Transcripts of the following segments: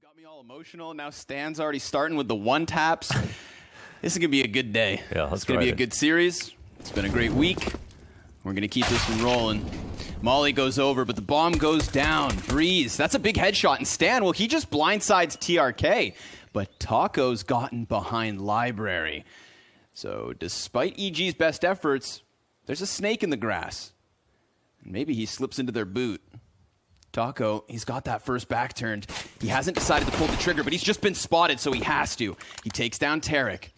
Got me all emotional. Now Stan's already starting with the one taps. This is going to be a good day. Yeah, it's going to be a good series. It's been a great week. We're going to keep this one rolling. Molly goes over, but the bomb goes down. Breeze, that's a big headshot. And Stan, well, he just blindsides TRK. But Taco's gotten behind Library. So despite EG's best efforts, there's a snake in the grass. And maybe he slips into their boot. Taco, he's got that first back turned. He hasn't decided to pull the trigger, but he's just been spotted, so he has to. He takes down Tarek.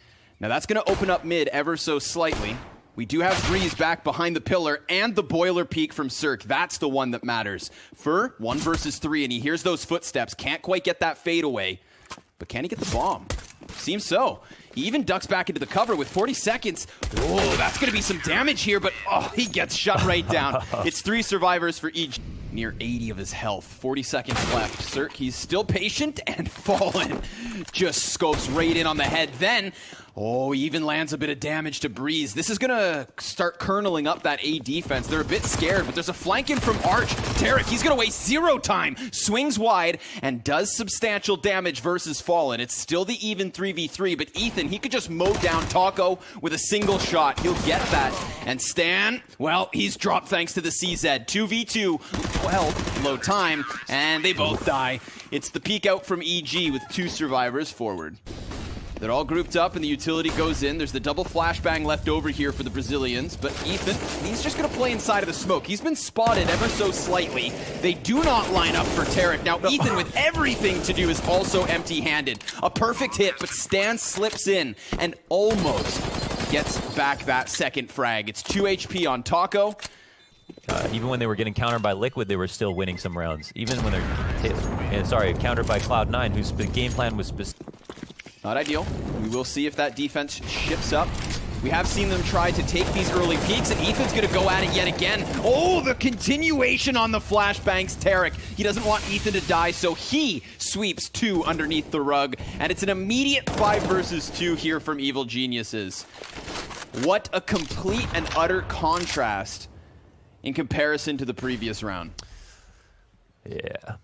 Now that's going to open up mid ever so slightly. We do have Breeze back behind the pillar and the boiler peak from Cirque. That's the one that matters. Fur, 1 versus 3, and he hears those footsteps. Can't quite get that fade away. But can he get the bomb? Seems so. He even ducks back into the cover with 40 seconds. Oh, that's going to be some damage here, but oh, he gets shut right down. It's 3 survivors for each. Near 80 of his health. 40 seconds left. Cirque, he's still patient, and Fallen just scopes right in on the head. Then, oh, he even lands a bit of damage to Breeze. This is going to start kerneling up that A defense. They're a bit scared, but there's a flanking from Arch. Tarek, he's going to waste 0 time. Swings wide and does substantial damage versus Fallen. It's still the even 3v3, but Ethan, he could just mow down Taco with a single shot. He'll get that. And Stan, well, he's dropped thanks to the CZ. 2v2. Well, low time, and they both die. It's the peek out from EG with 2 survivors forward. They're all grouped up, and the utility goes in. There's the double flashbang left over here for the Brazilians, but Ethan, he's just going to play inside of the smoke. He's been spotted ever so slightly. They do not line up for Tarek. Now, Ethan, with everything to do, is also empty-handed. A perfect hit, but Stan slips in and almost gets back that second frag. It's 2 HP on Taco. Even when they were getting countered by Liquid, they were still winning some rounds. Even when they're countered by Cloud9, whose game plan was not ideal. We will see if that defense shifts up. We have seen them try to take these early peaks, and Ethan's going to go at it yet again. Oh, the continuation on the flashbangs. Tarek, he doesn't want Ethan to die, so he sweeps 2 underneath the rug, and it's an immediate 5 versus 2 here from Evil Geniuses. What a complete and utter contrast in comparison to the previous round. Yeah.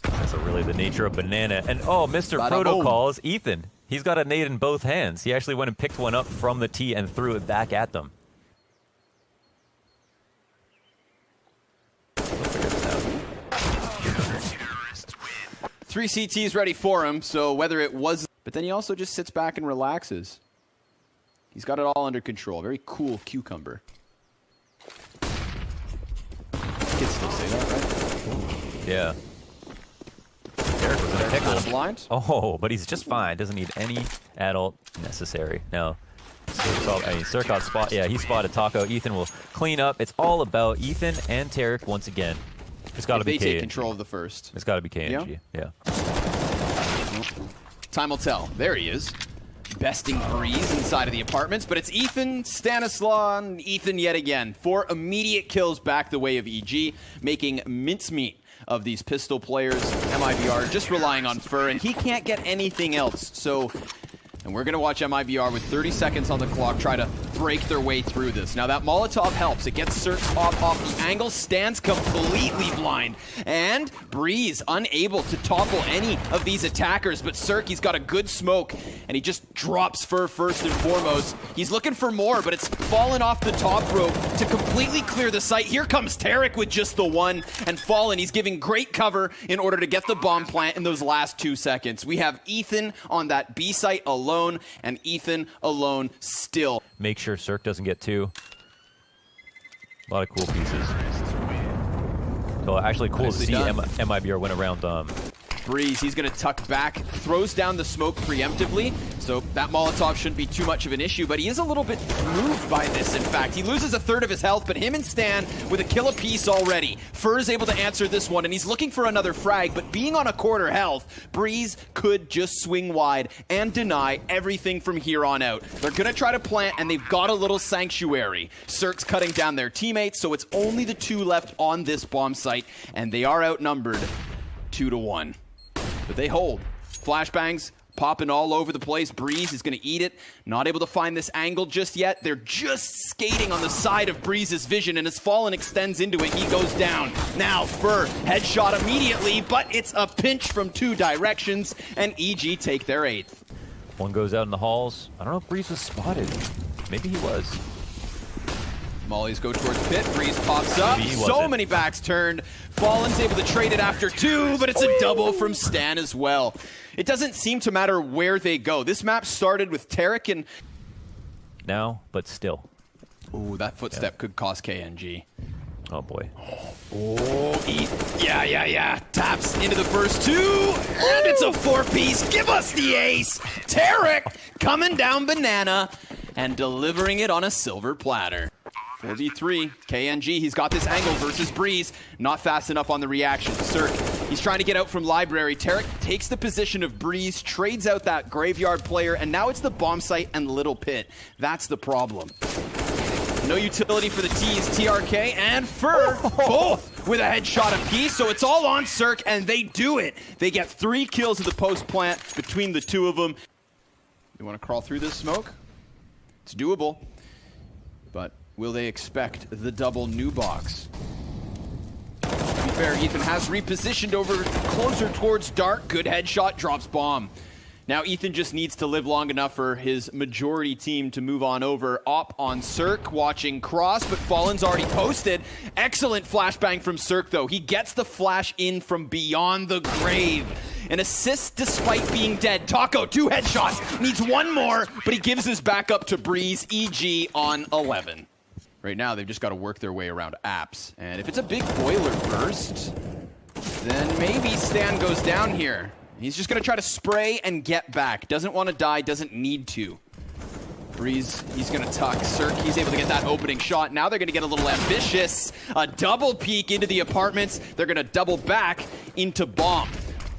That's really the nature of Banana. And oh, Mr. Protocols, Ethan. He's got a nade in both hands. He actually went and picked one up from the tee and threw it back at them. 3 CTs ready for him, so whether it was... But then he also just sits back and relaxes. He's got it all under control. Very cool cucumber. Kids still say that, right? Yeah. Derek was in a pickle. Blind? Oh, but he's just fine. Doesn't need any adult necessary. No. Circot spot. Yeah, he spotted Taco. Ethan will clean up. It's all about Ethan and Tarek once again. It's got to be KNG. They take control of the first. It's got to be KNG. Yeah. Time will tell. There he is. Besting Breeze inside of the apartments, but it's Ethan, Stanislaw, and Ethan yet again. 4 immediate kills back the way of EG, making mincemeat of these pistol players. MIBR just relying on Fur, and he can't get anything else. So, and we're going to watch MIBR with 30 seconds on the clock try to break their way through this. Now that Molotov helps. It gets Cirque off the angle. Stands completely blind. And Breeze unable to topple any of these attackers. But Cirque, he's got a good smoke. And he just drops Fur first and foremost. He's looking for more, but it's fallen off the top rope to completely clear the site. Here comes Tarek with just the 1. And Fallen, he's giving great cover in order to get the bomb plant in those last 2 seconds. We have Ethan on that B site alone. And Ethan alone still. Make sure Cirque doesn't get 2. A lot of cool pieces. So actually cool to see MIBR went around Breeze, he's going to tuck back, throws down the smoke preemptively, so that Molotov shouldn't be too much of an issue, but he is a little bit moved by this, in fact. He loses a third of his health, but him and Stan with a kill apiece already. Fur is able to answer this one, and he's looking for another frag, but being on a quarter health, Breeze could just swing wide and deny everything from here on out. They're going to try to plant, and they've got a little sanctuary. Cirque's cutting down their teammates, so it's only the 2 left on this bomb site, and they are outnumbered 2-1. But they hold. Flashbangs popping all over the place. Breeze is going to eat it. Not able to find this angle just yet. They're just skating on the side of Breeze's vision, and as Fallen extends into it, he goes down. Now Fur, headshot immediately, but it's a pinch from 2 directions, and EG take their 8th. One goes out in the halls. I don't know if Breeze was spotted. Maybe he was. Mollies go towards pit. Breeze pops up. So many backs turned. Fallen's able to trade it after 2, but it's a double from Stan as well. It doesn't seem to matter where they go. This map started with Tarek and... Now, but still. Ooh, that footstep could cost KNG. Oh, boy. Oh, yeah. Taps into the first 2, and it's a 4-piece. Give us the ace. Tarek coming down banana and delivering it on a silver platter. 4v3, KNG, he's got this angle versus Breeze. Not fast enough on the reaction. Cirque, he's trying to get out from Library. Tarek takes the position of Breeze, trades out that Graveyard player, and now it's the bomb site and Little Pit. That's the problem. No utility for the T's, TRK and Fur, both with a headshot apiece, so it's all on Cirque, and they do it. They get 3 kills at the post plant between the 2 of them. You want to crawl through this smoke? It's doable, but will they expect the double new box? To be fair, Ethan has repositioned over closer towards Dark. Good headshot, drops bomb. Now Ethan just needs to live long enough for his majority team to move on over. Op on Cirque, watching cross, but Fallen's already posted. Excellent flashbang from Cirque, though. He gets the flash in from beyond the grave. An assist despite being dead. Taco, 2 headshots. Needs 1 more, but he gives his back up to Breeze. EG on 11. Right now, they've just got to work their way around apps. And if it's a big boiler burst, then maybe Stan goes down here. He's just going to try to spray and get back. Doesn't want to die, doesn't need to. Breeze, he's going to tuck. Cirque, he's able to get that opening shot. Now they're going to get a little ambitious. A double peek into the apartments. They're going to double back into bomb.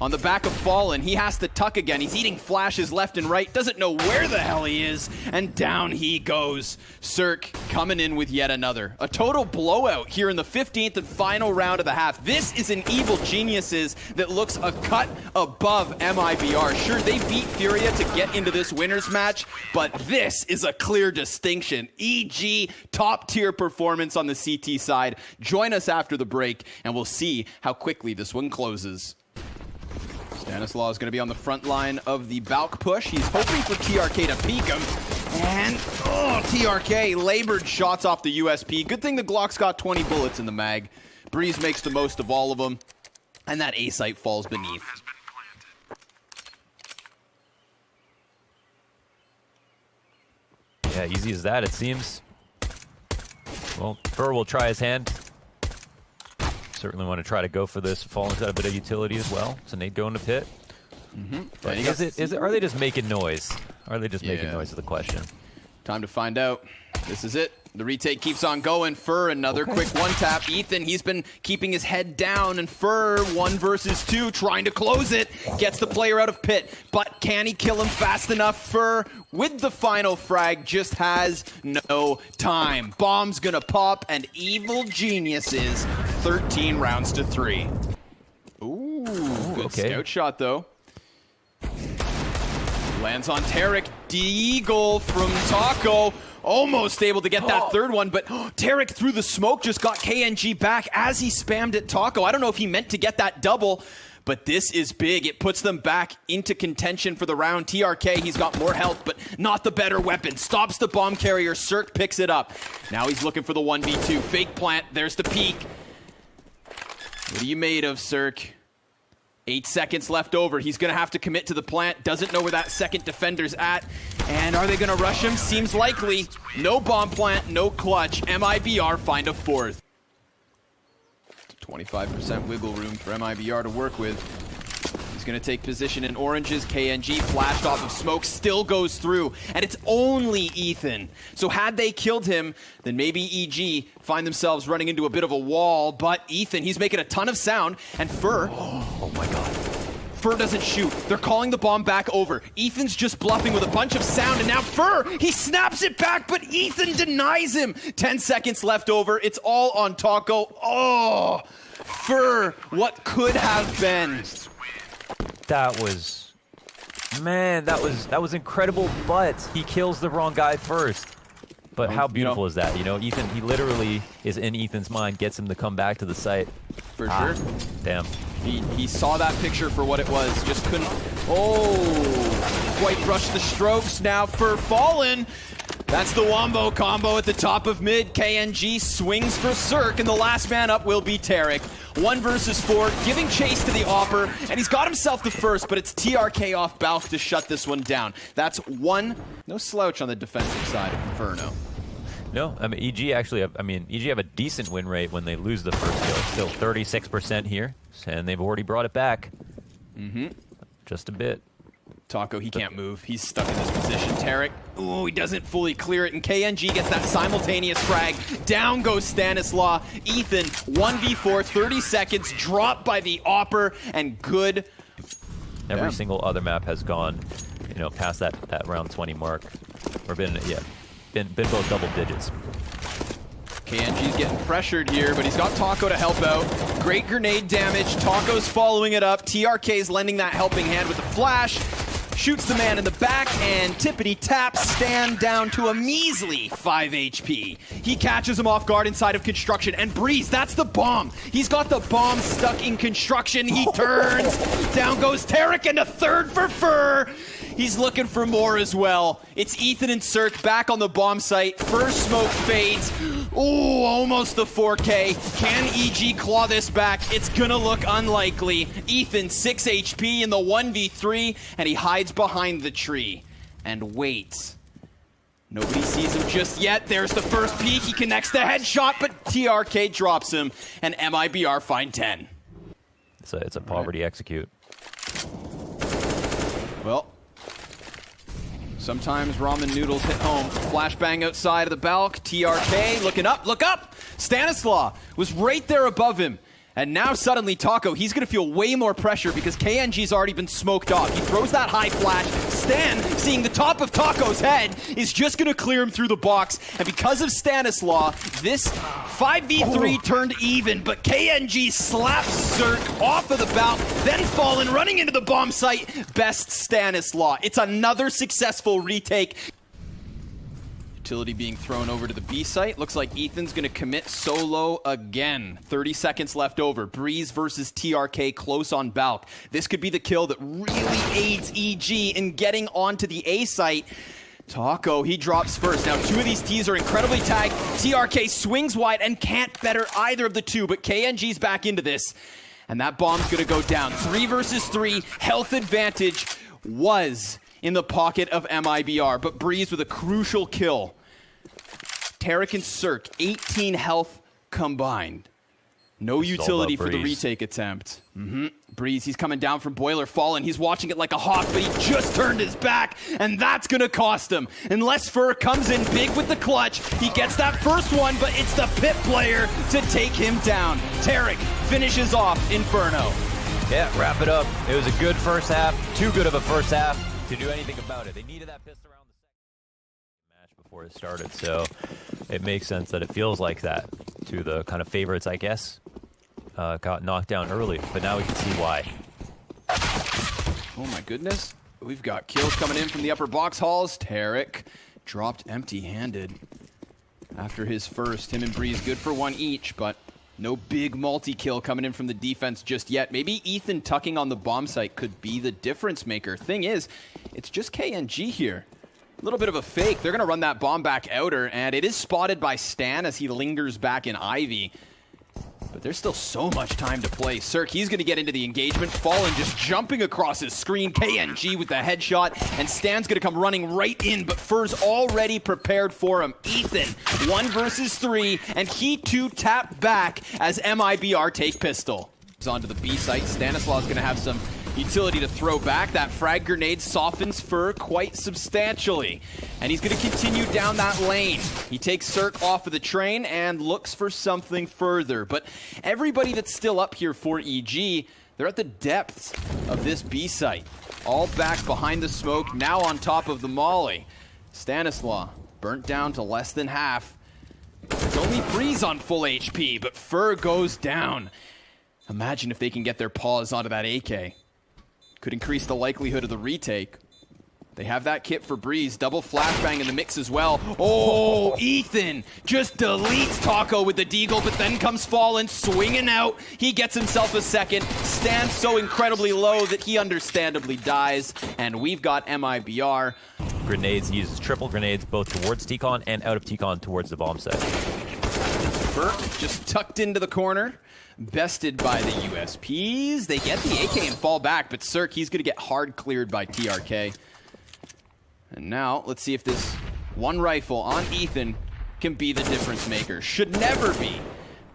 On the back of Fallen, he has to tuck again. He's eating flashes left and right, doesn't know where the hell he is, and down he goes. Cirque coming in with yet another. A total blowout here in the 15th and final round of the half. This is an Evil Geniuses that looks a cut above MIBR. Sure, they beat Furia to get into this winners match, but this is a clear distinction. EG, top tier performance on the CT side. Join us after the break, and we'll see how quickly this one closes. Stanislaw is going to be on the front line of the Valk push. He's hoping for TRK to peek him. And, TRK labored shots off the USP. Good thing the Glock's got 20 bullets in the mag. Breeze makes the most of all of them. And that A-site falls beneath. Yeah, easy as that, it seems. Well, Fur will try his hand. Certainly want to try to go for this. Fallen's got a bit of utility as well. So Nate going to pit. But are they just making noise? Are they just making noise is the question. Time to find out. This is it. The retake keeps on going. Fur, another quick one-tap. Ethan, he's been keeping his head down, and Fur, 1 versus 2, trying to close it. Gets the player out of pit, but can he kill him fast enough? Fur, with the final frag, just has no time. Bomb's gonna pop, and Evil Geniuses, 13 rounds to 3. Ooh, good scout shot, though. Lands on Tarek. Deagle from Taco. Almost able to get that third one, but Tarek through the smoke just got KNG back as he spammed at Taco. I don't know if he meant to get that double, but this is big. It puts them back into contention for the round. TRK, he's got more health, but not the better weapon. Stops the bomb carrier. Cirque picks it up. Now he's looking for the 1v2. Fake plant. There's the peek. What are you made of, Cirque? 8 seconds left over. He's going to have to commit to the plant. Doesn't know where that second defender's at. And are they going to rush him? Seems likely. No bomb plant, no clutch. MIBR find a 4th. 25% wiggle room for MIBR to work with. He's going to take position in oranges. KNG flashed off of smoke, still goes through. And it's only Ethan. So had they killed him, then maybe EG find themselves running into a bit of a wall. But Ethan, he's making a ton of sound. And Fur, oh my god. Fur doesn't shoot. They're calling the bomb back over. Ethan's just bluffing with a bunch of sound, and now Fur, he snaps it back, but Ethan denies him. 10 seconds left over. It's all on Taco. Oh, Fur, what could have been. That was Man, that was incredible, but he kills the wrong guy first. But how beautiful is that? You know, Ethan, he literally is in Ethan's mind, gets him to come back to the site. For sure. Damn. He saw that picture for what it was, just couldn't, quite brush the strokes. Now for Fallen, that's the wombo combo at the top of mid. KNG swings for Cirque, and the last man up will be Tarek. 1 versus 4, giving chase to the offer, and he's got himself the first, but it's TRK off Balk to shut this one down. That's 1. No slouch on the defensive side of Inferno. No, I mean, EG actually, EG have a decent win rate when they lose the first kill. Still 36% here, and they've already brought it back. Just a bit. Taco, he can't move. He's stuck in this position. Tarek, he doesn't fully clear it, and KNG gets that simultaneous frag. Down goes Stanislaw. Ethan, 1v4, 30 seconds, dropped by the Opper, and good. Every single other map has gone, you know, past that round 20 mark, or been both double digits. KNG's getting pressured here, but he's got Taco to help out. Great grenade damage. Taco's following it up. TRK's lending that helping hand with the flash. Shoots the man in the back, and tippity taps Stan down to a measly 5 HP. He catches him off guard inside of construction, and Breeze, that's the bomb. He's got the bomb stuck in construction. He turns. Down goes Tarek, and a third for Fur. He's looking for more as well. It's Ethan and Cirque back on the bomb site. First smoke fades. Ooh, almost the 4K. Can EG claw this back? It's gonna look unlikely. Ethan, 6 HP in the 1v3, and he hides behind the tree and waits. Nobody sees him just yet. There's the first peek. He connects the headshot, but TRK drops him, and MIBR find 10. It's a poverty execute. Well, sometimes ramen noodles hit home. Flashbang outside of the Balk. TRK looking up, look up! Stanislaw was right there above him. And now suddenly Taco, he's going to feel way more pressure because KNG's already been smoked off. He throws that high flash. Stan, seeing the top of Taco's head, is just going to clear him through the box. And because of Stanislaw, this 5v3 turned even, but KNG slaps Cirque off of the Balk, then Fallen running into the bomb site. Best Stanislaw. It's another successful retake. Utility being thrown over to the B site. Looks like Ethan's going to commit solo again. 30 seconds left over. Breeze versus TRK close on Balk. This could be the kill that really aids EG in getting onto the A site. Taco, he drops first. Now, 2 of these T's are incredibly tagged. TRK swings wide and can't better either of the 2, but KNG's back into this. And that bomb's going to go down. 3 versus 3. Health advantage was in the pocket of MIBR, but Breeze with a crucial kill. Tarek and Cirque, 18 health combined. No utility for the retake attempt. Breeze, he's coming down from Boiler Fallen. He's watching it like a hawk, but he just turned his back, and that's going to cost him. Unless Fur comes in big with the clutch, he gets that first one, but it's the pit player to take him down. Tarek finishes off Inferno. Yeah, wrap it up. It was a good first half. Too good of a first half to do anything about it. They needed that pistol around the second match before it started, so it makes sense that it feels like that to the kind of favorites, I guess. Got knocked down early, but now we can see why. Oh my goodness. We've got kills coming in from the upper box halls. Tarek dropped empty-handed after his first. Him and Breeze good for 1 each, but no big multi-kill coming in from the defense just yet. Maybe Ethan tucking on the bomb site could be the difference maker. Thing is, it's just KNG here. A little bit of a fake. They're going to run that bomb back outer, and it is spotted by Stan as he lingers back in Ivy. But there's still so much time to play. Cirque, he's going to get into the engagement. Fallen just jumping across his screen. KNG with the headshot, and Stan's going to come running right in, but Fur's already prepared for him. Ethan, 1 versus 3, and he too tapped back as MIBR take pistol. Onto the B site. Stanislaw's going to have some utility to throw back. That frag grenade softens Fur quite substantially. And he's going to continue down that lane. He takes Cirque off of the train and looks for something further. But everybody that's still up here for EG, they're at the depths of this B site. All back behind the smoke, now on top of the molly. Stanislaw burnt down to less than half. There's only Breeze on full HP, but Fur goes down. Imagine if they can get their paws onto that AK. Could increase the likelihood of the retake. They have that kit for Breeze. Double flashbang in the mix as well. Oh, Ethan just deletes Taco with the deagle, but then comes Fallen swinging out. He gets himself a second. Stands so incredibly low that he understandably dies. And we've got MIBR. Grenades, he uses triple grenades both towards T-Con and out of T-Con towards the bomb site. Burke just tucked into the corner. Bested by the USPs. They get the AK and fall back, but Cirque, he's going to get hard cleared by TRK. And now, let's see if this one rifle on Ethan can be the difference maker. Should never be.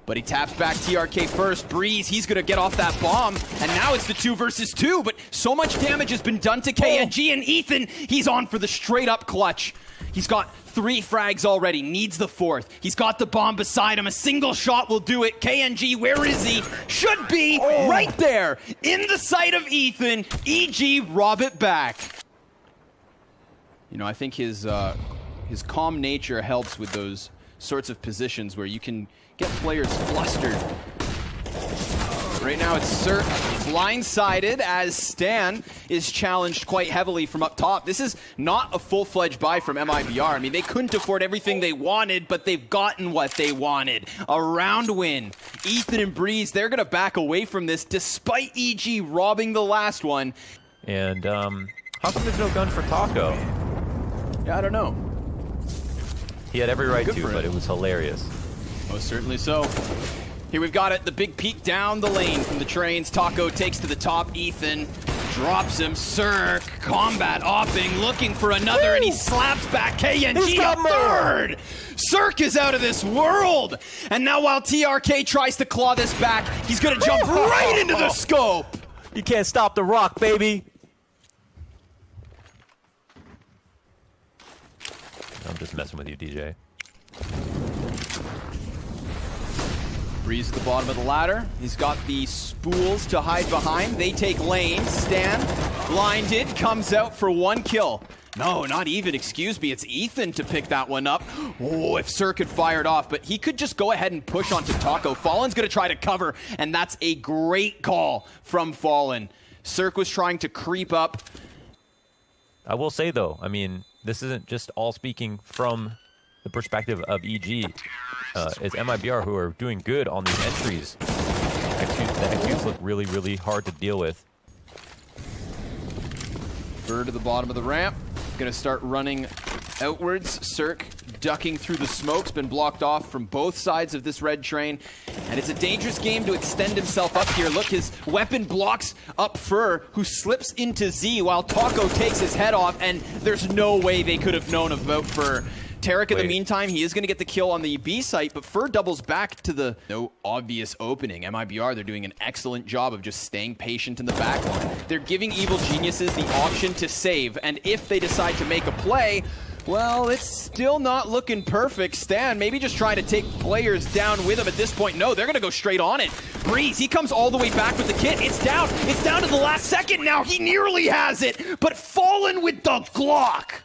But he taps back TRK first. Breeze, he's going to get off that bomb. And now it's the 2 versus 2. But so much damage has been done to KNG. And Ethan, he's on for the straight-up clutch. He's got 3 frags already. Needs the 4th. He's got the bomb beside him. A single shot will do it. KNG, where is he? Should be right there. In the sight of Ethan. EG, rob it back. You know, I think his calm nature helps with those sorts of positions where you can get players flustered. Right now it's Cirque blindsided as Stan is challenged quite heavily from up top. This is not a full-fledged buy from MIBR. I mean, they couldn't afford everything they wanted, but they've gotten what they wanted. A round win. Ethan and Breeze, they're going to back away from this despite EG robbing the last one. And how come there's no gun for Taco? Yeah, I don't know. He had every right Good to, for but him. it was hilarious. Most certainly so. Here we've got it, the big peek down the lane from the trains. Taco takes to the top. Ethan drops him. Cirque, combat opping, looking for another, and he slaps back KNG a third. Cirque is out of this world. And now while TRK tries to claw this back, he's going to jump right into the scope. You can't stop the rock, baby. I'm just messing with you, DJ. Breeze at the bottom of the ladder. He's got the spools to hide behind. They take lane. Stan, blinded, comes out for 1 kill. No, not even, excuse me. It's Ethan to pick that one up. Oh, if Cirque had fired off, but he could just go ahead and push onto Taco. Fallen's going to try to cover, and that's a great call from Fallen. Cirque was trying to creep up. I will say, though, I mean, this isn't just all speaking from the perspective of EG. It's MIBR who are doing good on these entries. The XQs look really, really hard to deal with. Bird to the bottom of the ramp. Gonna start running outwards. Cirque ducking through the smoke's been blocked off from both sides of this red train. And it's a dangerous game to extend himself up here. Look, his weapon blocks up Fur, who slips into Z while Taco takes his head off, and there's no way they could have known about Fur. Tarek, in the meantime, he is going to get the kill on the B site, but Fur doubles back to the no obvious opening. MIBR, they're doing an excellent job of just staying patient in the back line. They're giving Evil Geniuses the option to save, and if they decide to make a play, well, it's still not looking perfect. Stan maybe just trying to take players down with him at this point. No, they're going to go straight on it. Breeze, he comes all the way back with the kit. It's down. It's down to the last second now. He nearly has it, but Fallen with the Glock.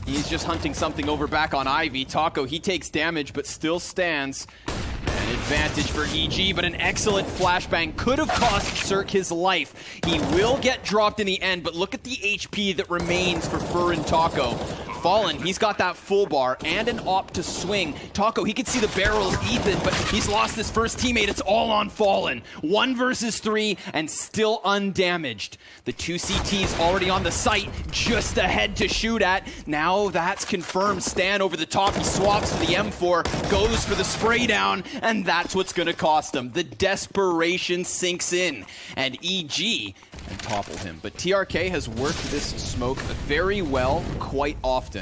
He's just hunting something over back on Ivy. Taco, he takes damage, but still stands. An advantage for EG, but an excellent flashbang could have cost Cirque his life. He will get dropped in the end, but look at the HP that remains for Fur and Taco. Fallen, he's got that full bar and an op to swing. Taco, he can see the barrel of Ethan, but he's lost his first teammate. It's all on Fallen. 1 versus 3 and still undamaged. The 2 CTs already on the site, just ahead to shoot at. Now that's confirmed. Stan over the top, he swaps to the M4, goes for the spray down, and that's what's gonna cost him. The desperation sinks in, and EG can topple him. But TRK has worked this smoke very well quite often.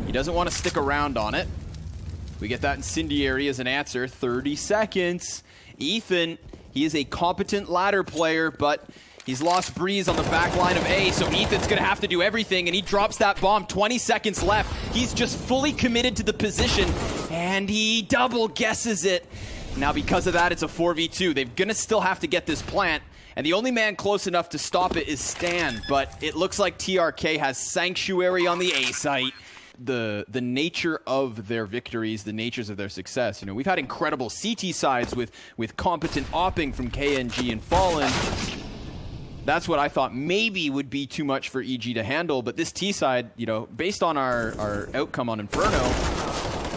He doesn't want to stick around on it. We get that incendiary as an answer. 30 seconds. Ethan, he is a competent ladder player, but he's lost Breeze on the back line of A, so Ethan's going to have to do everything, and he drops that bomb. 20 seconds left. He's just fully committed to the position, and he double guesses it. Now, because of that, it's a 4v2. They're going to still have to get this plant, and the only man close enough to stop it is Stan, but it looks like TRK has Sanctuary on the A site. The nature of their victories, the natures of their success. You know, we've had incredible CT sides with competent opping from KNG and Fallen. That's what I thought maybe would be too much for EG to handle, but this T side, you know, based on our outcome on Inferno,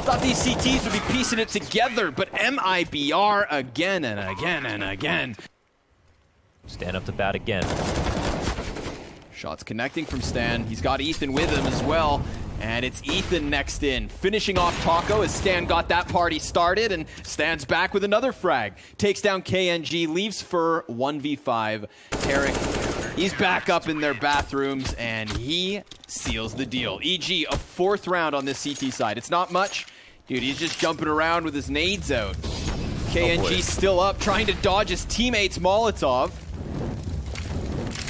thought these CTs would be piecing it together, but MIBR again and again and again. Stand up to bat again. Shots connecting from Stan. He's got Ethan with him as well. And it's Ethan next in. Finishing off Taco as Stan got that party started, and Stan's back with another frag. Takes down KNG, leaves for 1v5. Tarek, he's back up in their bathrooms, and he seals the deal. EG, a 4th round on this CT side. It's not much. Dude, he's just jumping around with his nades out. KNG still up, trying to dodge his teammate's Molotov.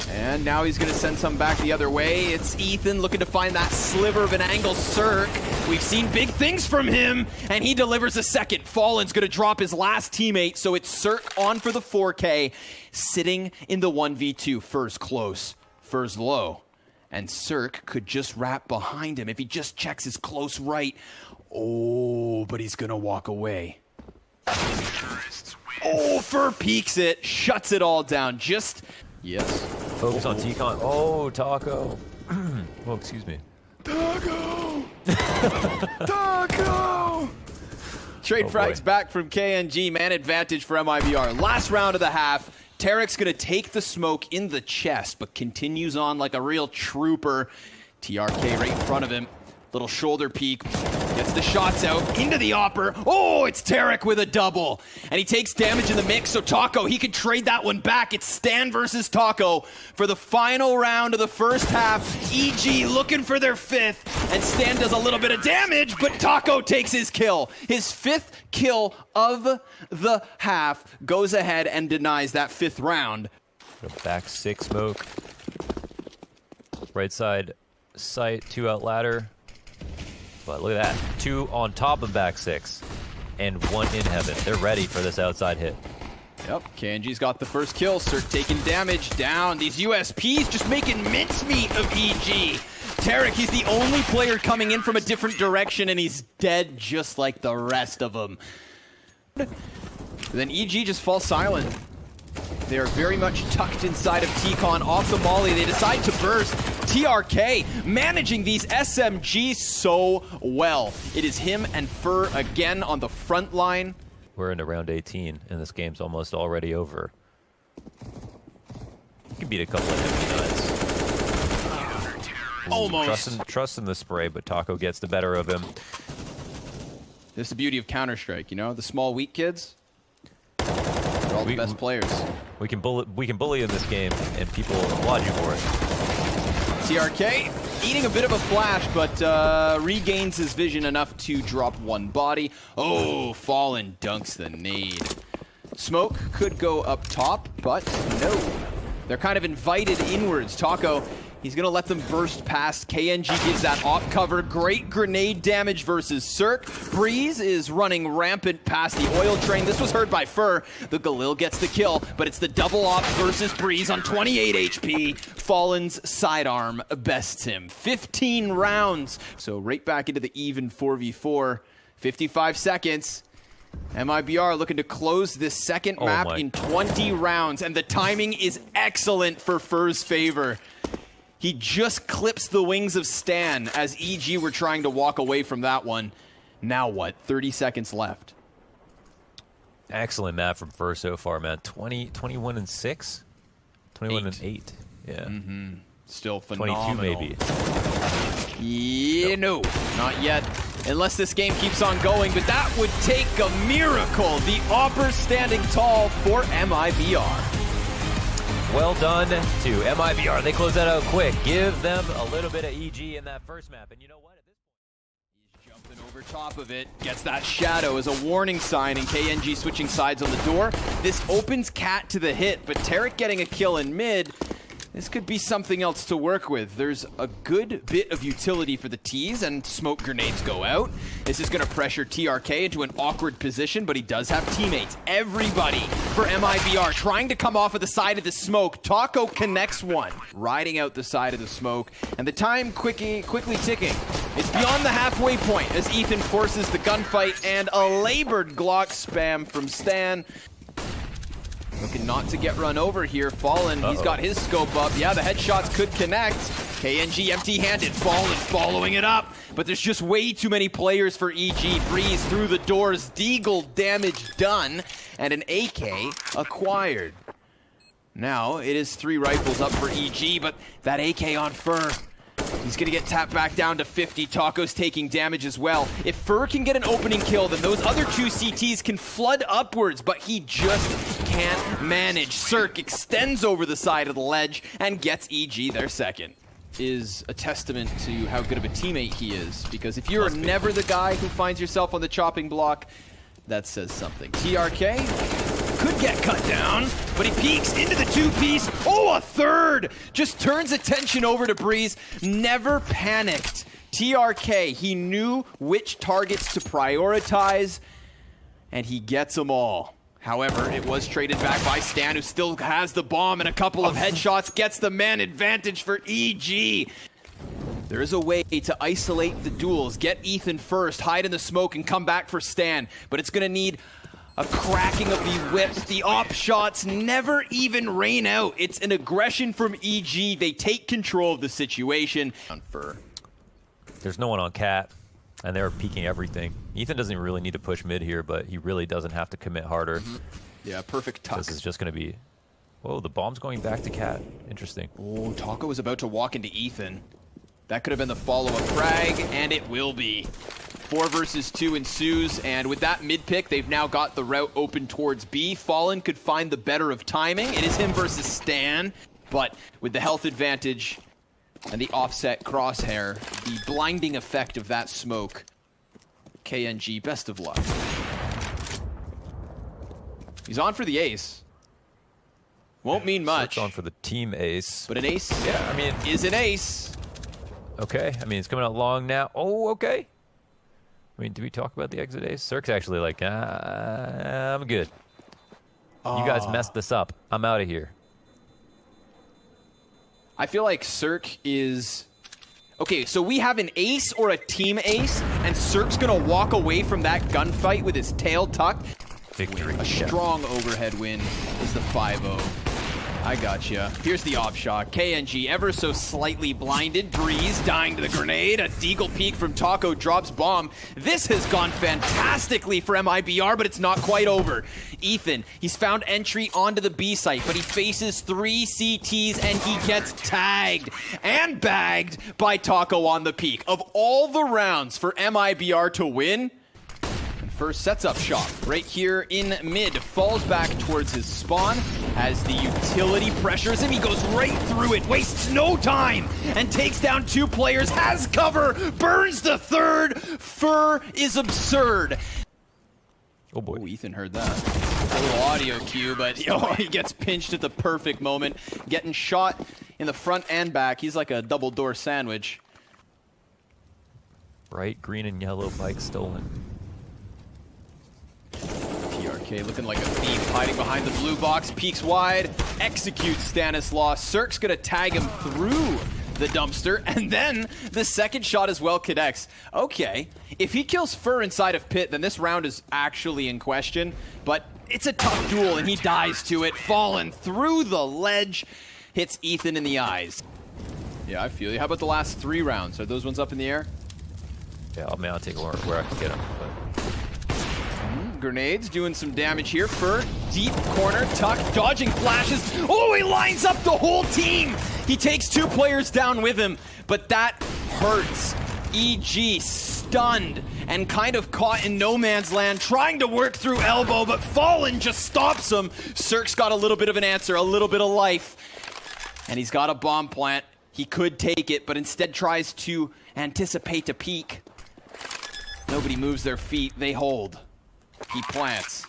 And now he's going to send some back the other way. It's Ethan looking to find that sliver of an angle. Cirque, we've seen big things from him, and he delivers a second. Fallen's going to drop his last teammate, so it's Cirque on for the 4K, sitting in the 1v2. Fur's close, Fur's low, and Cirque could just wrap behind him if he just checks his close right. Oh, but he's going to walk away. Oh, Fur peeks it, shuts it all down. Just, yes. Focus on T-Con. Oh, Taco. Oh, excuse me. Taco! Taco! Trade frags back from KNG. Man advantage for MIBR. Last round of the half. Tarek's going to take the smoke in the chest, but continues on like a real trooper. TRK right in front of him. Little shoulder peek. Gets the shots out into the upper. Oh, it's Tarek with a double. And he takes damage in the mix, so Taco, he can trade that one back. It's Stan versus Taco for the final round of the first half. EG looking for their 5th, and Stan does a little bit of damage, but Taco takes his kill. His 5th kill of the half goes ahead and denies that 5th round. Back 6 smoke. Right side sight, 2 out ladder. But look at that, 2 on top of back 6, and 1 in heaven. They're ready for this outside hit. Yep, KNG's got the first kill. Cirque taking damage down. These USPs just making mincemeat of EG. Tarek, he's the only player coming in from a different direction, and he's dead just like the rest of them. Then EG just falls silent. They are very much tucked inside of T-Con. Off the molly, they decide to burst. TRK managing these SMGs so well. It is him and Fur again on the front line. We're into round 18, and this game's almost already over. You can beat a couple of heavy nuts. Almost. Trust in the spray, but Taco gets the better of him. This is the beauty of Counter-Strike, you know? The small, weak kids, they're all the best players. We can bully in this game, and people applaud you for it. TRK eating a bit of a flash, but regains his vision enough to drop 1 body. Oh, Fallen dunks the nade. Smoke could go up top, but no. They're kind of invited inwards. Taco, he's going to let them burst past. KNG gives that op cover. Great grenade damage versus Cirque. Breeze is running rampant past the oil train. This was heard by Fur. The Galil gets the kill, but it's the double op versus Breeze on 28 HP. Fallen's sidearm bests him. 15 rounds. So right back into the even 4v4. 55 seconds. MIBR looking to close this second map in 20 rounds, and the timing is excellent for Fur's favor. He just clips the wings of Stan as EG were trying to walk away from that one. Now what? 30 seconds left. Excellent map from Fur so far, man. 21 and 6? 21 and 8. Yeah. Still phenomenal. 22 maybe. Yeah, no, not yet. Unless this game keeps on going, but that would take a miracle. The Opper standing tall for MIBR. Well done to MIBR. They close that out quick. Give them a little bit of EG in that first map. And you know what? At this point, he's jumping over top of it. Gets that shadow as a warning sign, and KNG switching sides on the door. This opens Cat to the hit, but Tarek getting a kill in mid. This could be something else to work with. There's a good bit of utility for the T's, and smoke grenades go out. This is going to pressure TRK into an awkward position, but he does have teammates. Everybody for MIBR trying to come off of the side of the smoke. Taco connects one, riding out the side of the smoke, and the time quickly ticking. It's beyond the halfway point as Ethan forces the gunfight, and a labored Glock spam from Stan. Looking not to get run over here. Fallen, he's got his scope up. Yeah, the headshots could connect. KNG empty-handed. Fallen following it up. But there's just way too many players for EG. Breeze through the doors. Deagle damage done. And an AK acquired. Now, it is 3 rifles up for EG, but that AK on Fur. He's gonna get tapped back down to 50. Taco's taking damage as well. If Fur can get an opening kill, then those other 2 CTs can flood upwards, but he just can't manage. Cirque extends over the side of the ledge and gets EG their second. Is a testament to how good of a teammate he is, because if you're never the guy who finds yourself on the chopping block, that says something. TRK could get cut down, but he peeks into the 2-piece. Oh, a third! Just turns attention over to Breeze. Never panicked. TRK, he knew which targets to prioritize, and he gets them all. However, it was traded back by Stan, who still has the bomb and a couple of headshots, gets the man advantage for EG. There is a way to isolate the duels, get Ethan first, hide in the smoke, and come back for Stan. But it's going to need a cracking of the whips. The op shots never even rain out. It's an aggression from EG. They take control of the situation. There's no one on Cat, and they're peeking everything. Ethan doesn't really need to push mid here, but he really doesn't have to commit harder. Yeah, perfect tuck. This is just going to be... Whoa, the bomb's going back to Cat. Interesting. Oh, Taco was about to walk into Ethan. That could have been the follow-up frag, and it will be. 4 versus 2 ensues, and with that mid pick, they've now got the route open towards B. Fallen could find the better of timing. It is him versus Stan, but with the health advantage and the offset crosshair, the blinding effect of that smoke, KNG, best of luck. He's on for the ace. Won't mean much. It's on for the team ace. But an ace, yeah, I mean, is an ace. Okay, I mean, it's coming out long now. Oh, okay. I mean, did we talk about the exit ace? Cirque's actually like, I'm good. You guys messed this up. I'm out of here. I feel like Cirque is... Okay, so we have an ace or a team ace, and Cirque's gonna walk away from that gunfight with his tail tucked. Victory. A strong overhead win is the 5-0. I gotcha. Here's the op shot. KNG ever so slightly blinded. Breeze dying to the grenade. A deagle peek from Taco drops bomb. This has gone fantastically for MIBR, but it's not quite over. Ethan, he's found entry onto the B site, but he faces 3 CTs and he gets tagged and bagged by Taco on the peak. Of all the rounds for MIBR to win, first sets up shop right here in mid, falls back towards his spawn as the utility pressures him. He goes right through it, wastes no time, and takes down 2 players, has cover, burns the third. Fur is absurd. Oh boy. Oh, Ethan heard that. A little audio cue, but he gets pinched at the perfect moment, getting shot in the front and back. He's like a double door sandwich. Bright green and yellow bike stolen. TRK looking like a thief, hiding behind the blue box, peeks wide, executes Stanislaus. Cirque's gonna tag him through the dumpster, and then the second shot as well connects. Okay, if he kills Fur inside of Pit, then this round is actually in question, but it's a tough duel, and he dies to it. Fallen through the ledge, hits Ethan in the eyes. Yeah, I feel you. How about the last 3 rounds? Are those ones up in the air? Yeah, I mean, I'll take a look where I can get them, but... Grenades doing some damage here. Fur, deep corner, tuck, dodging flashes. Oh, he lines up the whole team. He takes 2 players down with him, but that hurts. EG stunned and kind of caught in no man's land, trying to work through elbow, but Fallen just stops him. Cirque's got a little bit of an answer, a little bit of life, and he's got a bomb plant. He could take it, but instead tries to anticipate a peek. Nobody moves their feet, they hold. He plants.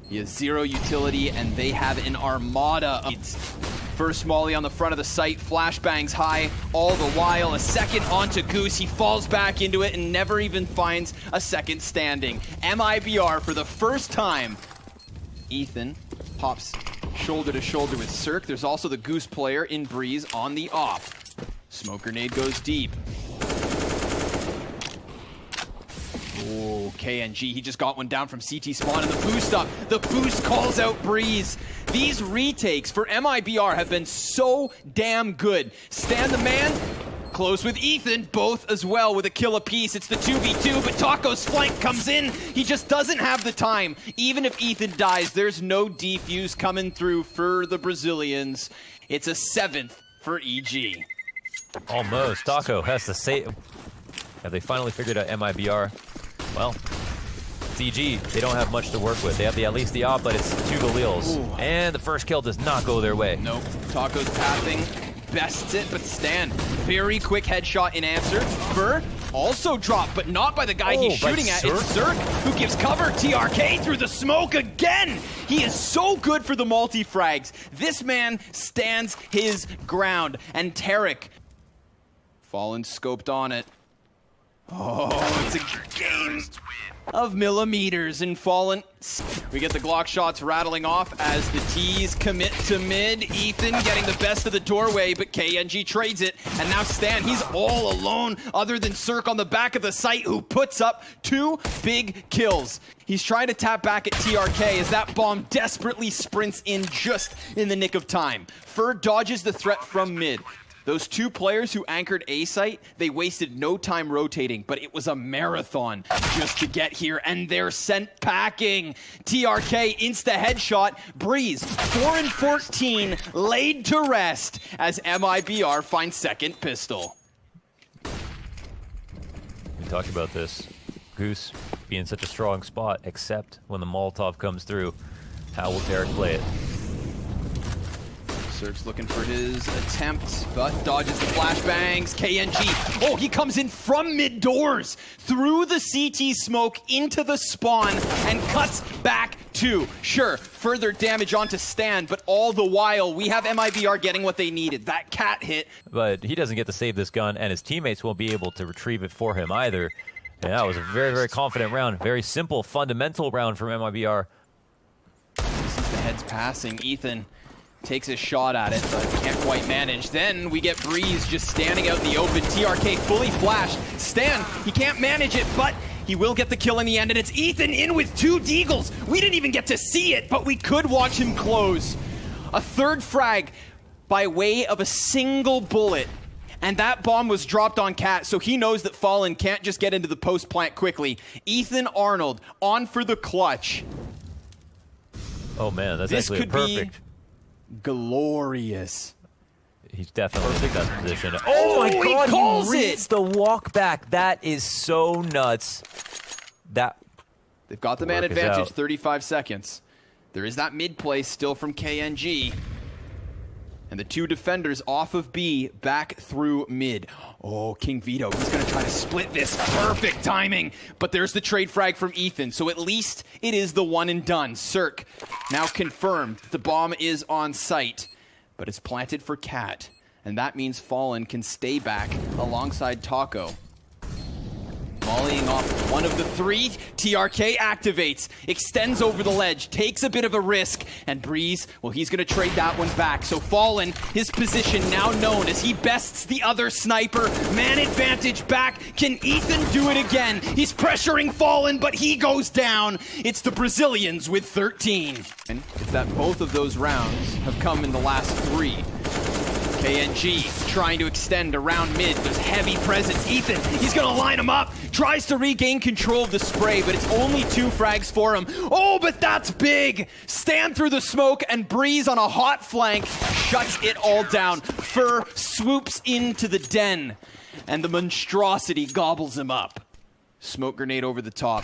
He has 0 utility, and they have an armada of... First molly on the front of the site, flashbangs high, all the while. A second onto Goose, he falls back into it and never even finds a second standing. MIBR for the first time. Ethan pops shoulder to shoulder with Cirque. There's also the Goose player in Breeze on the off. Smoke grenade goes deep. Oh, KNG, he just got one down from CT spawn and the boost up. The boost calls out Breeze. These retakes for MIBR have been so damn good. Stan the man, close with Ethan, both as well with a kill apiece. It's the 2v2, but Taco's flank comes in. He just doesn't have the time. Even if Ethan dies, there's no defuse coming through for the Brazilians. It's a 7th for EG. Almost. Taco has to save. Have they finally figured out MIBR? Well, it's EG. They don't have much to work with. They have at least the op, but it's 2 Galils. And the first kill does not go their way. Nope. Taco's pathing. Bests it, but Stan. Very quick headshot in answer. Fur also dropped, but not by the guy he's shooting at. It's Zerk who gives cover. TRK through the smoke again. He is so good for the multi-frags. This man stands his ground. And Tarek, Fallen scoped on it. Oh, it's a game of millimeters in Fallen. We get the Glock shots rattling off as the T's commit to mid. Ethan getting the best of the doorway, but KNG trades it. And now Stan, he's all alone other than Cirque on the back of the site, who puts up 2 big kills. He's trying to tap back at TRK as that bomb desperately sprints in just in the nick of time. Fur dodges the threat from mid. Those 2 players who anchored A site, they wasted no time rotating, but it was a marathon just to get here, and they're sent packing. TRK insta headshot. Breeze 4 and 14 laid to rest as MIBR finds second pistol. We talked about this. Goose being such a strong spot, except when the Molotov comes through. How will Tarek play it? Cirque's looking for his attempt, but dodges the flashbangs. KNG, oh, he comes in from mid doors, through the CT smoke into the spawn, and cuts back 2. Sure, further damage onto Stan, but all the while, we have MIBR getting what they needed. That cat hit. But he doesn't get to save this gun, and his teammates won't be able to retrieve it for him either. And that was a very, very confident round. Very simple, fundamental round from MIBR. This is the heads passing. Ethan takes a shot at it, but can't quite manage. Then we get Breeze just standing out in the open. TRK fully flashed. Stan, he can't manage it, but he will get the kill in the end, and it's Ethan in with 2 deagles. We didn't even get to see it, but we could watch him close. A 3rd frag by way of a single bullet. And that bomb was dropped on Cat, so he knows that Fallen can't just get into the post plant quickly. Ethan Arnold on for the clutch. Oh man, that's actually perfect. Glorious. He's definitely in the best position. Oh my god, he reads the walk back. That is so nuts. They've got the man advantage, 35 seconds. There is that mid play still from KNG. And the 2 defenders off of B back through mid. Oh, King Vito, he's going to try to split this. Perfect timing. But there's the trade frag from Ethan, so at least it is the one and done. Cirque now confirmed the bomb is on site, but it's planted for Cat. And that means Fallen can stay back alongside Taco. Volleying off one of the 3, TRK activates, extends over the ledge, takes a bit of a risk, and Breeze, well, he's going to trade that one back. So Fallen, his position now known as he bests the other sniper. Man advantage back. Can Ethan do it again? He's pressuring Fallen, but he goes down. It's the Brazilians with 13. And it's that both of those rounds have come in the last 3. KNG trying to extend around mid. There's heavy presence. Ethan, he's going to line him up. Tries to regain control of the spray, but it's only 2 frags for him. Oh, but that's big. Stan through the smoke, and Breeze on a hot flank shuts it all down. Fur swoops into the den, and the monstrosity gobbles him up. Smoke grenade over the top.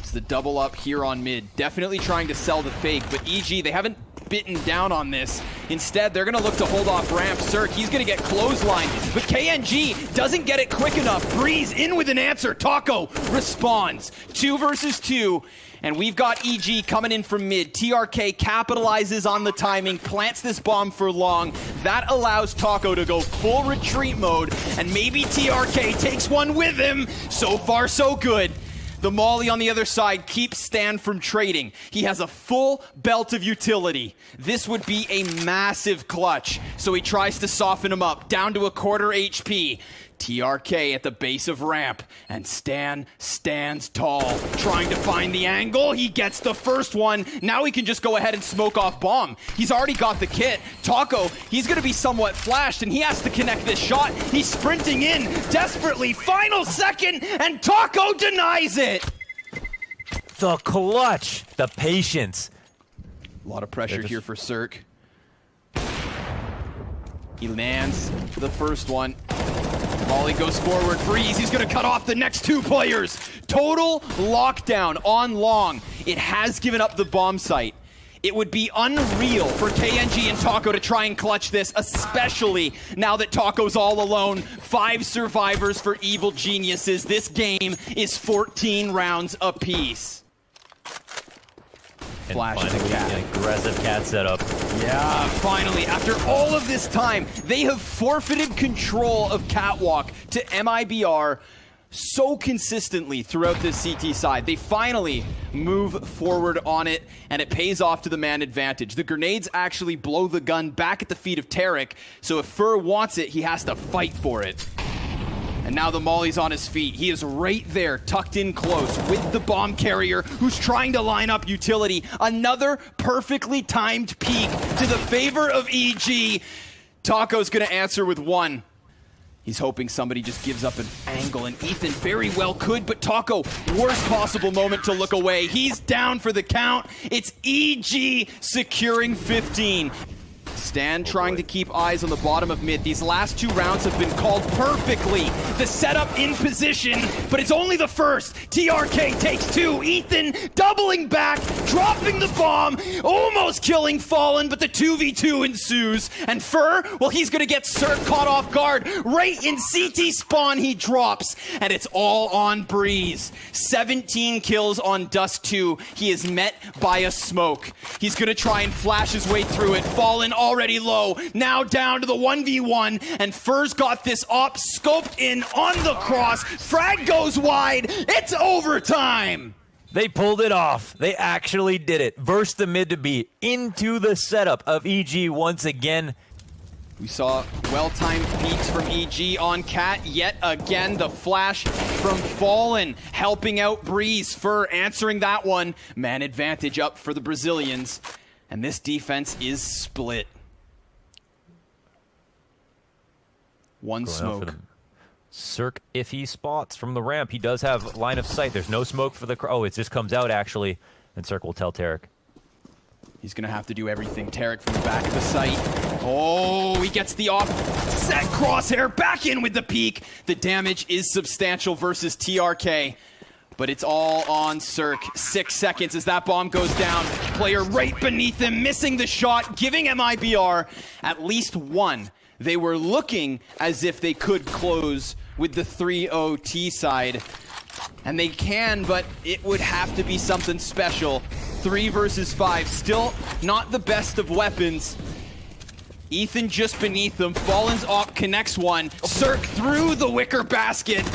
It's the double up here on mid. Definitely trying to sell the fake, but EG, they haven't bitten down on this. Instead, they're going to look to hold off ramp. Cirque, he's going to get clotheslined, but KNG doesn't get it quick enough. Breeze in with an answer. Taco responds. 2 versus 2, and we've got EG coming in from mid. TRK capitalizes on the timing, plants this bomb for long. That allows Taco to go full retreat mode, and maybe TRK takes one with him. So far, so good. The molly on the other side keeps Stan from trading. He has a full belt of utility. This would be a massive clutch. So he tries to soften him up, down to a quarter HP. TRK at the base of ramp, and Stan stands tall, trying to find the angle. He gets the first one. Now he can just go ahead and smoke off bomb. He's already got the kit. Taco, he's going to be somewhat flashed, and he has to connect this shot. He's sprinting in desperately. Final second, and Taco denies it. The clutch, the patience. A lot of pressure here for Cirque. He lands the first one. Molly goes forward, Breeze, he's gonna cut off the next two players. Total lockdown on long. It has given up the bomb site. It would be unreal for KNG and Taco to try and clutch this, especially now that Taco's all alone. 5 survivors for Evil Geniuses. This game is 14 rounds apiece. And Flash finally, the cat. an aggressive cat setup. Yeah, finally, after all of this time, they have forfeited control of Catwalk to MIBR so consistently throughout this CT side. They finally move forward on it, and it pays off to the man advantage. The grenades actually blow the gun back at the feet of Tarek, so if Fur wants it, he has to fight for it. And now the Molly's on his feet. He is right there, tucked in close with the bomb carrier who's trying to line up utility. Another perfectly timed peek to the favor of EG. Taco's gonna answer with one. He's hoping somebody just gives up an angle, and Ethan very well could, but Taco, worst possible moment to look away. He's down for the count. It's EG securing 15. Stan trying to keep eyes on the bottom of mid. These last 2 rounds have been called perfectly. The setup in position, but it's only the first. TRK takes 2. Ethan doubling back, dropping the bomb, almost killing Fallen, but the 2v2 ensues. And Fur, well, he's gonna get Cirque caught off guard. Right in CT spawn, he drops, and it's all on Breeze. 17 kills on Dust 2. He is met by a smoke. He's gonna try and flash his way through it. Fallen already low, now down to the 1v1, and Fur's got this op scoped in on the cross. Frag goes wide, it's overtime! They pulled it off. They actually did it. Versed the mid to beat into the setup of EG once again. We saw well-timed peeks from EG on Cat yet again. The flash from Fallen helping out Breeze. Fur answering that one. Man advantage up for the Brazilians. And this defense is split. One smoke. Cirque, if he spots from the ramp, he does have line of sight. There's no smoke for the... Oh, it just comes out, actually. And Cirque will tell Tarek. He's going to have to do everything. Tarek from the back of the site. Oh, he gets the offset crosshair back in with the peak. The damage is substantial versus TRK. But it's all on Cirque. 6 seconds as that bomb goes down. Player right beneath him, missing the shot, giving MIBR at least one. They were looking as if they could close with the 3-0 T side. And they can, but it would have to be something special. 3 versus 5, still not the best of weapons. Ethan just beneath them. Fallen's op connects one. Cirque through the wicker basket.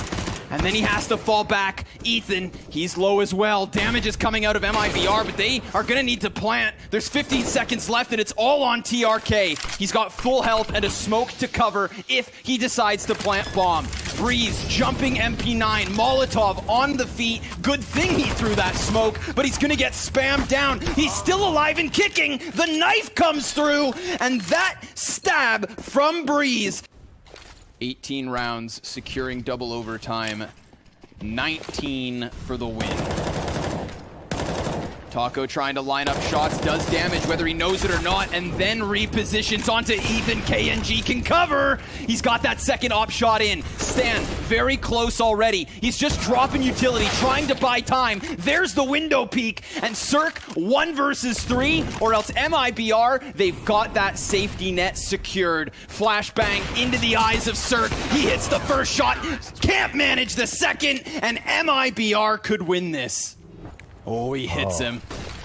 And then he has to fall back. Ethan, he's low as well. Damage is coming out of MIBR, but they are going to need to plant. There's 15 seconds left, and it's all on TRK. He's got full health and a smoke to cover if he decides to plant bomb. Breeze jumping MP9. Molotov on the feet. Good thing he threw that smoke, but he's going to get spammed down. He's still alive and kicking. The knife comes through, and that stab from Breeze. 18 rounds, securing double overtime. 19 for the win. Taco trying to line up shots, does damage whether he knows it or not, and then repositions onto Ethan. KNG can cover. He's got that second op shot in. Stan, very close already. He's just dropping utility, trying to buy time. There's the window peak, and Cirque 1 versus 3, or else MIBR, they've got that safety net secured. Flashbang into the eyes of Cirque. He hits the first shot, can't manage the second, and MIBR could win this. Oh, he hits him.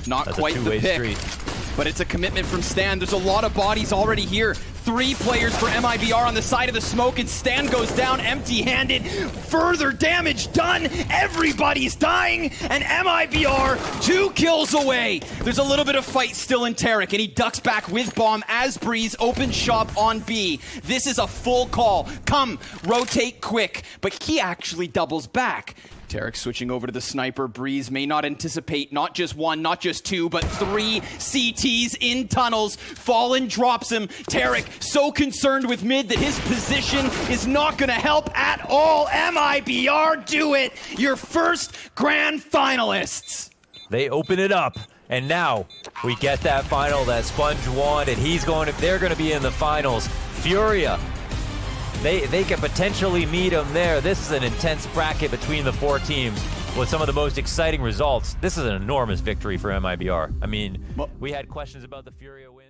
Not That's quite a the two-way pick. street. But it's a commitment from Stan. There's a lot of bodies already here. 3 players for MIBR on the side of the smoke, and Stan goes down empty-handed. Further damage done. Everybody's dying, and MIBR 2 kills away. There's a little bit of fight still in Tarek, and he ducks back with bomb as Breeze opens shop on B. This is a full call. Come, rotate quick, but he actually doubles back. Tarek switching over to the sniper. Breeze may not anticipate not just 1, not just 2, but 3 CTs in tunnels. Fallen drops him. Tarek so concerned with mid that his position is not going to help at all. MIBR do it. Your first grand finalists. They open it up, and now we get that final that Sponge wanted. They're going to be in the finals. Furia. They can potentially meet them there. This is an intense bracket between the 4 teams with some of the most exciting results. This is an enormous victory for MIBR. I mean, we had questions about the Furia win.